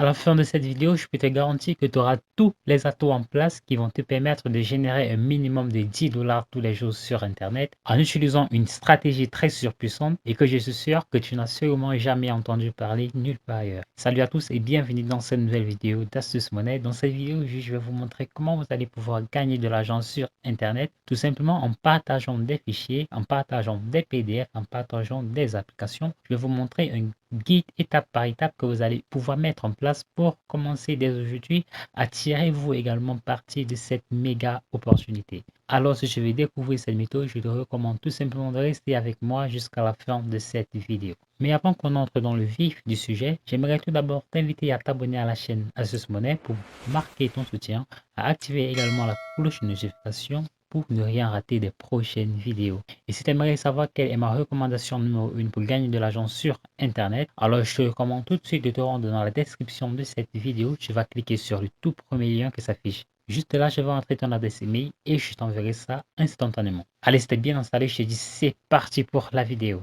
À la fin de cette vidéo, je peux te garantir que tu auras tous les atouts en place qui vont te permettre de générer un minimum de 10 dollars tous les jours sur Internet en utilisant une stratégie très surpuissante et que je suis sûr que tu n'as sûrement jamais entendu parler nulle part ailleurs. Salut à tous et bienvenue dans cette nouvelle vidéo d'Astuce Monnaie. Dans cette vidéo, je vais vous montrer comment vous allez pouvoir gagner de l'argent sur Internet tout simplement en partageant des fichiers, en partageant des PDF, en partageant des applications. Je vais vous montrer un guide étape par étape que vous allez pouvoir mettre en place pour commencer dès aujourd'hui à tirer vous également parti de cette méga opportunité. Alors si je vais découvrir cette méthode, je te recommande tout simplement de rester avec moi jusqu'à la fin de cette vidéo. Mais avant qu'on entre dans le vif du sujet, j'aimerais tout d'abord t'inviter à t'abonner à la chaîne Astuce Monnaie pour marquer ton soutien, à activer également la cloche de notification pour ne rien rater des prochaines vidéos. Et si tu aimerais savoir quelle est ma recommandation numéro 1 pour gagner de l'argent sur Internet, alors je te recommande tout de suite de te rendre dans la description de cette vidéo. Tu vas cliquer sur le tout premier lien qui s'affiche. Juste là, je vais entrer ton adresse email et je t'enverrai ça instantanément. Allez, c'était bien installé, je te dis c'est parti pour la vidéo.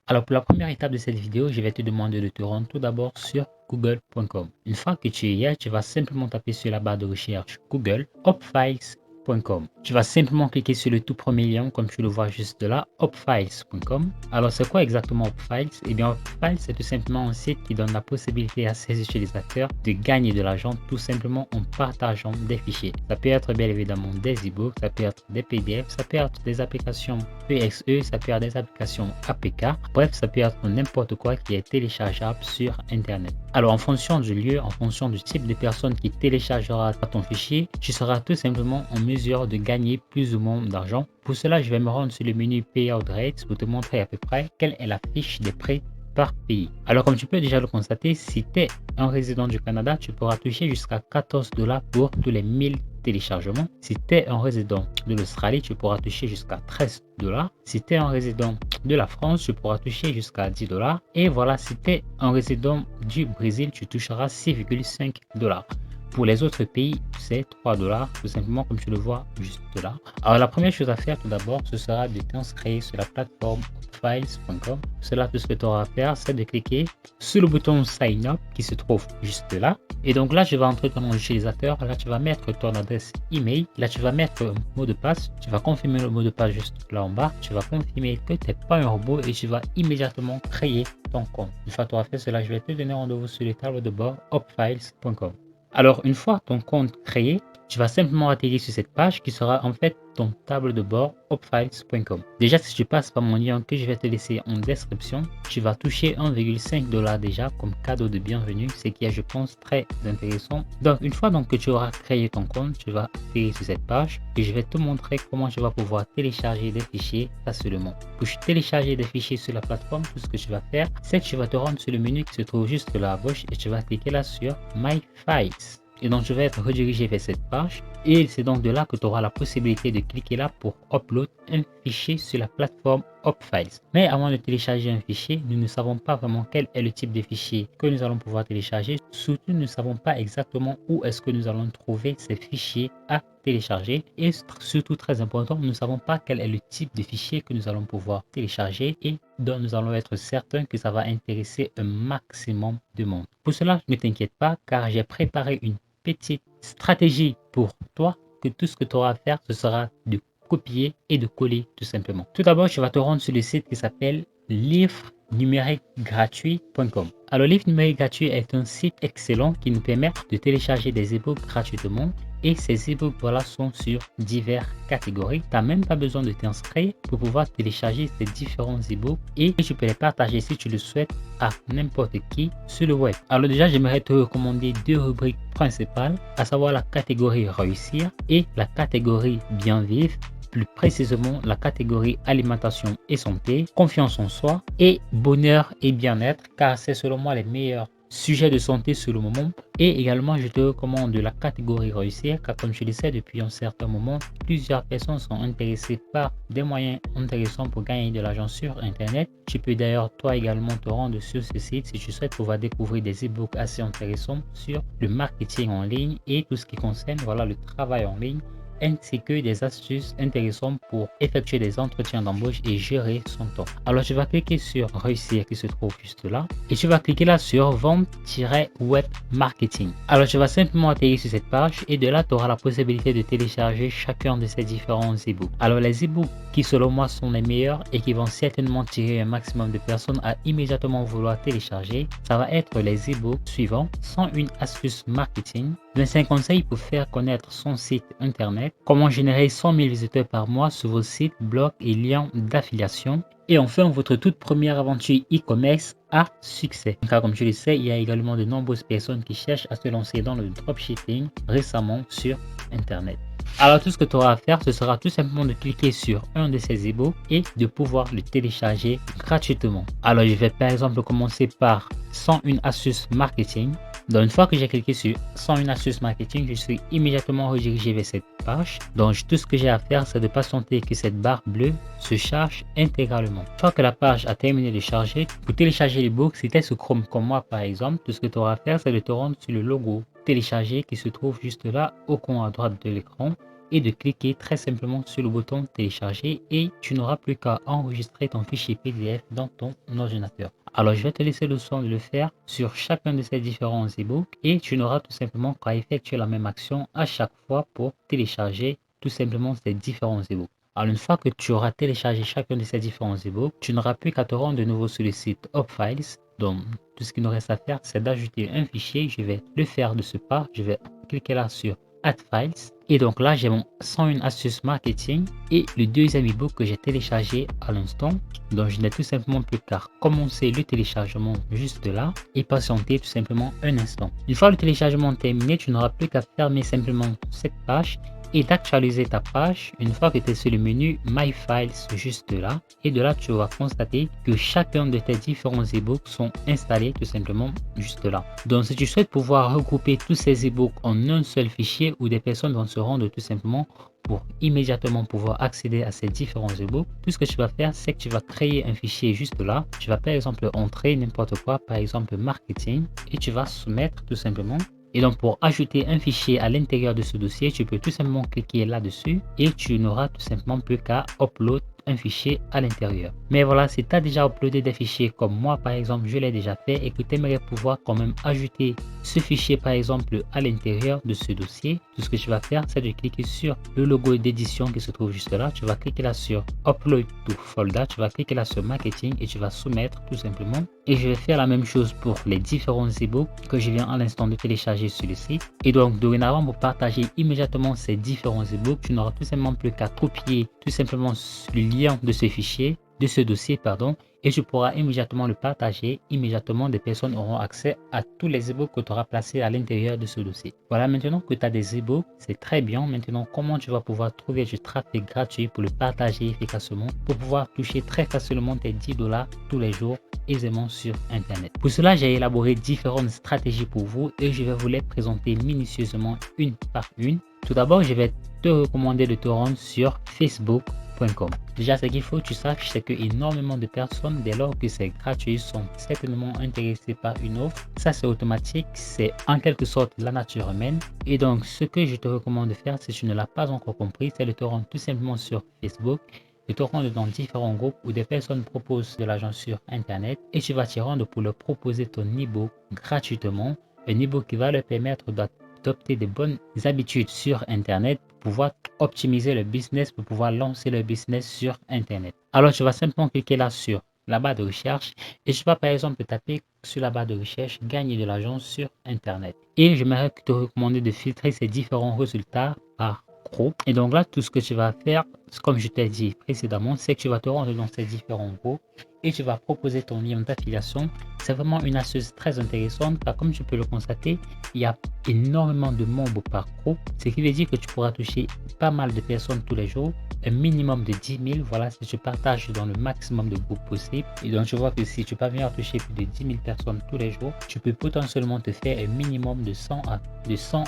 Alors pour la première étape de cette vidéo, je vais te demander de te rendre tout d'abord sur google.com. Une fois que tu y es, tu vas simplement taper sur la barre de recherche Google opfiles.com. Tu vas simplement cliquer sur le tout premier lien comme tu le vois juste là, opfiles.com. Alors c'est quoi exactement Opfiles? Eh bien Opfiles, c'est tout simplement un site qui donne la possibilité à ses utilisateurs de gagner de l'argent tout simplement en partageant des fichiers. Ça peut être bien évidemment des e-books, ça peut être des PDF, ça peut être des applications PXE, ça peut être des applications APK. Bref, ça peut être n'importe quoi qui est téléchargeable sur Internet. Alors en fonction du lieu, en fonction du type de personne qui téléchargera ton fichier, tu seras tout simplement en mesure de gagner plus ou moins d'argent. Pour cela, je vais me rendre sur le menu Payout Rates pour te montrer à peu près quelle est la fiche des prix par pays. Alors comme tu peux déjà le constater, si tu es un résident du Canada, tu pourras toucher jusqu'à 14 dollars pour tous les 1000 téléchargements. Si tu es un résident de l'Australie, tu pourras toucher jusqu'à 13 dollars. Si tu es un résident de la France, tu pourras toucher jusqu'à 10 dollars. Et voilà, si tu es un résident du Brésil, tu toucheras 6,5 dollars. Pour les autres pays, c'est 3 dollars, tout simplement comme tu le vois juste là. Alors la première chose à faire tout d'abord, ce sera de t'inscrire sur la plateforme opfiles.com. Cela, tout ce que tu auras à faire, c'est de cliquer sur le bouton Sign Up qui se trouve juste là. Et donc là, je vais entrer ton nom d'utilisateur. Là, tu vas mettre ton adresse email. Là, tu vas mettre un mot de passe. Tu vas confirmer le mot de passe juste là en bas. Tu vas confirmer que tu n'es pas un robot et tu vas immédiatement créer ton compte. Une fois que tu auras fait cela, je vais te donner rendez-vous sur le tableau de bord opfiles.com. Alors, une fois ton compte créé, tu vas simplement atterrir sur cette page qui sera en fait ton tableau de bord opfiles.com. Déjà, si tu passes par mon lien que je vais te laisser en description, tu vas toucher 1,5 dollars déjà comme cadeau de bienvenue, ce qui est, je pense, très intéressant. Donc, une fois que tu auras créé ton compte, tu vas atterrir sur cette page et je vais te montrer comment tu vas pouvoir télécharger des fichiers facilement. Pour télécharger des fichiers sur la plateforme, tout ce que tu vas faire, c'est que tu vas te rendre sur le menu qui se trouve juste là à gauche et tu vas cliquer là sur My Files. Et donc, je vais être redirigé vers cette page. Et c'est donc de là que tu auras la possibilité de cliquer là pour upload un fichier sur la plateforme Opfiles. Mais avant de télécharger un fichier, nous ne savons pas vraiment quel est le type de fichier que nous allons pouvoir télécharger. Surtout, nous ne savons pas exactement où est-ce que nous allons trouver ces fichiers à télécharger. Et surtout, très important, nous ne savons pas quel est le type de fichier que nous allons pouvoir télécharger et dont nous allons être certains que ça va intéresser un maximum de monde. Pour cela, ne t'inquiète pas car j'ai préparé une petite stratégie pour toi que tout ce que tu auras à faire, ce sera de copier et de coller tout simplement. Tout d'abord, tu vas te rendre sur le site qui s'appelle livre-numérique-gratuit.com. Alors, Livre Numérique Gratuit est un site excellent qui nous permet de télécharger des e-books gratuitement. Et ces e-books voilà, sont sur diverses catégories. Tu n'as même pas besoin de t'inscrire pour pouvoir télécharger ces différents e-books et tu peux les partager si tu le souhaites à n'importe qui sur le web. Alors déjà, j'aimerais te recommander deux rubriques principales, à savoir la catégorie réussir et la catégorie bien vivre. Plus précisément la catégorie alimentation et santé, confiance en soi et bonheur et bien-être, car c'est selon moi les meilleurs sujet de santé sur le moment. Et également, je te recommande la catégorie réussir, car comme je le sais depuis un certain moment, plusieurs personnes sont intéressées par des moyens intéressants pour gagner de l'argent sur Internet. Tu peux d'ailleurs toi également te rendre sur ce site si tu souhaites pouvoir découvrir des e-books assez intéressants sur le marketing en ligne et tout ce qui concerne le travail en ligne, ainsi que des astuces intéressantes pour effectuer des entretiens d'embauche et gérer son temps. Alors, tu vas cliquer sur réussir qui se trouve juste là et tu vas cliquer là sur vente-web marketing. Alors, tu vas simplement atterrir sur cette page et de là, tu auras la possibilité de télécharger chacun de ces différents e-books. Alors, les e-books qui selon moi sont les meilleurs et qui vont certainement tirer un maximum de personnes à immédiatement vouloir télécharger, ça va être les e-books suivants: 101 astuces marketing, 25 conseils pour faire connaître son site internet, comment générer 100 000 visiteurs par mois sur vos sites, blogs et liens d'affiliation, et enfin votre toute première aventure e-commerce à succès. Car comme tu le sais, il y a également de nombreuses personnes qui cherchent à se lancer dans le dropshipping récemment sur internet. Alors tout ce que tu auras à faire, ce sera tout simplement de cliquer sur un de ces e-books et de pouvoir le télécharger gratuitement. Alors je vais par exemple commencer par 101 astuces marketing. Donc une fois que j'ai cliqué sur 101 astuces marketing, je suis immédiatement redirigé vers cette page. Donc tout ce que j'ai à faire, c'est de patienter que cette barre bleue se charge intégralement. Une fois que la page a terminé de charger, pour télécharger l'e-book, si tu es sur Chrome comme moi par exemple, tout ce que tu auras à faire, c'est de te rendre sur le logo télécharger qui se trouve juste là au coin à droite de l'écran et de cliquer très simplement sur le bouton télécharger et tu n'auras plus qu'à enregistrer ton fichier PDF dans ton ordinateur. Alors je vais te laisser le soin de le faire sur chacun de ces différents e-books et tu n'auras tout simplement qu'à effectuer la même action à chaque fois pour télécharger tout simplement ces différents e-books. Alors une fois que tu auras téléchargé chacun de ces différents e-books, tu n'auras plus qu'à te rendre de nouveau sur le site Upfiles. Donc tout ce qu'il nous reste à faire, c'est d'ajouter un fichier. Je vais le faire de ce pas. Je vais cliquer là sur Add Files. Et donc là, j'ai mon 101 astuces marketing et le deuxième e-book que j'ai téléchargé à l'instant. Donc je n'ai tout simplement plus qu'à commencer le téléchargement juste là et patienter tout simplement un instant. Une fois le téléchargement terminé, tu n'auras plus qu'à fermer simplement cette page et d'actualiser ta page une fois que tu es sur le menu My Files juste là. Et de là, tu vas constater que chacun de tes différents e-books sont installés tout simplement juste là. Donc, si tu souhaites pouvoir regrouper tous ces e-books en un seul fichier où des personnes vont se rendre tout simplement pour immédiatement pouvoir accéder à ces différents e-books, tout ce que tu vas faire, c'est que tu vas créer un fichier juste là. Tu vas par exemple entrer n'importe quoi, par exemple marketing, et tu vas soumettre tout simplement. Et donc pour ajouter un fichier à l'intérieur de ce dossier, tu peux tout simplement cliquer là-dessus et tu n'auras tout simplement plus qu'à upload un fichier à l'intérieur. Mais voilà, si tu as déjà uploadé des fichiers comme moi par exemple, je l'ai déjà fait et que tu aimerais pouvoir quand même ajouter ce fichier par exemple à l'intérieur de ce dossier, tout ce que tu vas faire, c'est de cliquer sur le logo d'édition qui se trouve juste là. Tu vas cliquer là sur Upload to Folder, tu vas cliquer là sur Marketing et tu vas soumettre tout simplement. Et je vais faire la même chose pour les différents e-books que je viens à l'instant de télécharger sur le site. Et donc dorénavant, pour partager immédiatement ces différents e-books, tu n'auras tout simplement plus qu'à copier tout simplement le lien de ce fichier, de ce dossier, pardon, et tu pourras immédiatement le partager. Immédiatement, des personnes auront accès à tous les e-books que tu auras placés à l'intérieur de ce dossier. Voilà, maintenant que tu as des e-books, c'est très bien. Maintenant, comment tu vas pouvoir trouver du trafic gratuit pour le partager efficacement, pour pouvoir toucher très facilement tes 10 $ tous les jours aisément sur Internet. Pour cela, j'ai élaboré différentes stratégies pour vous et je vais vous les présenter minutieusement une par une. Tout d'abord, je vais te recommander de te rendre sur facebook.com. Déjà, ce qu'il faut que tu saches, c'est que énormément de personnes, dès lors que c'est gratuit, sont certainement intéressées par une offre. Ça, c'est automatique, c'est en quelque sorte la nature humaine. Et donc, ce que je te recommande de faire, si tu ne l'as pas encore compris, c'est de te rendre tout simplement sur Facebook, de te rendre dans différents groupes où des personnes proposent de l'argent sur Internet et tu vas t'y rendre pour leur proposer ton e-book gratuitement. Un e-book qui va leur permettre d'adopter de bonnes habitudes sur Internet pour pouvoir optimiser le business, pour pouvoir lancer le business sur Internet. Alors, tu vas simplement cliquer là sur la barre de recherche et tu vas par exemple taper sur la barre de recherche gagner de l'argent sur Internet. Et j'aimerais te recommander de filtrer ces différents résultats par groupe. Et donc là, tout ce que tu vas faire, comme je t'ai dit précédemment, c'est que tu vas te rendre dans ces différents groupes et tu vas proposer ton lien d'affiliation. C'est vraiment une astuce très intéressante car comme tu peux le constater, il y a énormément de membres par groupe, ce qui veut dire que tu pourras toucher pas mal de personnes tous les jours, un minimum de 10 000, voilà, si tu partages dans le maximum de groupes possible. Et donc tu vois que si tu parviens à toucher plus de 10 000 personnes tous les jours, tu peux potentiellement te faire un minimum de 100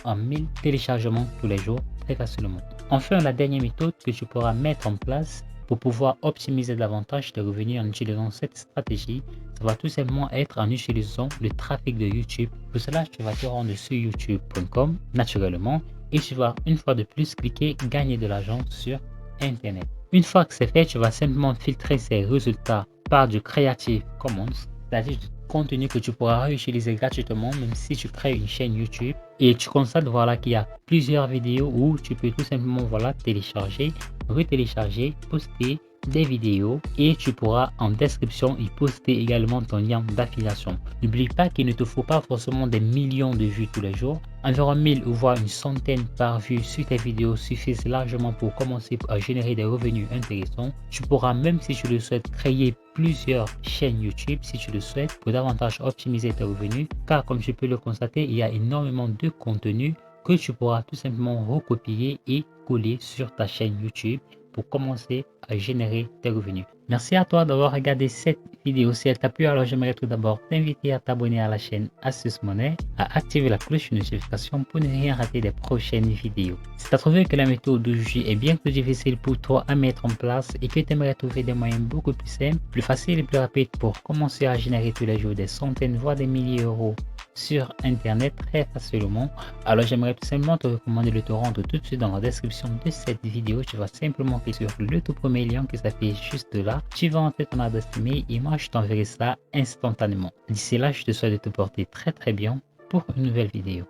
à 1000 téléchargements tous les jours très facilement. Enfin, la dernière méthode que tu pourras mettre en place pour pouvoir optimiser davantage tes revenus en utilisant cette stratégie, ça va tout simplement être en utilisant le trafic de YouTube. Pour cela, tu vas te rendre sur youtube.com naturellement et tu vas une fois de plus cliquer gagner de l'argent sur Internet. Une fois que c'est fait, tu vas simplement filtrer ces résultats par du Creative Commons, c'est-à-dire du contenu que tu pourras réutiliser gratuitement même si tu crées une chaîne YouTube. Et tu constates voilà qu'il y a plusieurs vidéos où tu peux tout simplement voilà télécharger, retélécharger, poster des vidéos et tu pourras en description y poster également ton lien d'affiliation. N'oublie pas qu'il ne te faut pas forcément des millions de vues tous les jours. Environ 1000 ou voire une centaine par vue sur tes vidéos suffisent largement pour commencer à générer des revenus intéressants. Tu pourras même si tu le souhaites créer plusieurs chaînes YouTube si tu le souhaites pour davantage optimiser tes revenus car comme tu peux le constater, il y a énormément de contenu que tu pourras tout simplement recopier et coller sur ta chaîne YouTube pour commencer à générer tes revenus. Merci à toi d'avoir regardé cette vidéo. Si elle t'a plu, alors j'aimerais tout d'abord t'inviter à t'abonner à la chaîne Astuce Monnaie, à activer la cloche de notification pour ne rien rater des prochaines vidéos. Si tu as trouvé que la méthode d'aujourd'hui est bien plus difficile pour toi à mettre en place et que tu aimerais trouver des moyens beaucoup plus simples, plus faciles et plus rapides pour commencer à générer tous les jours des centaines voire des milliers d'euros sur internet très facilement, alors j'aimerais tout simplement te recommander de te rendre tout de suite dans la description de cette vidéo. Tu vas simplement cliquer sur le tout premier lien qui s'affiche juste là, tu vas entrer ton adresse email et moi je t'enverrai ça instantanément. D'ici là, je te souhaite de te porter très bien pour une nouvelle vidéo.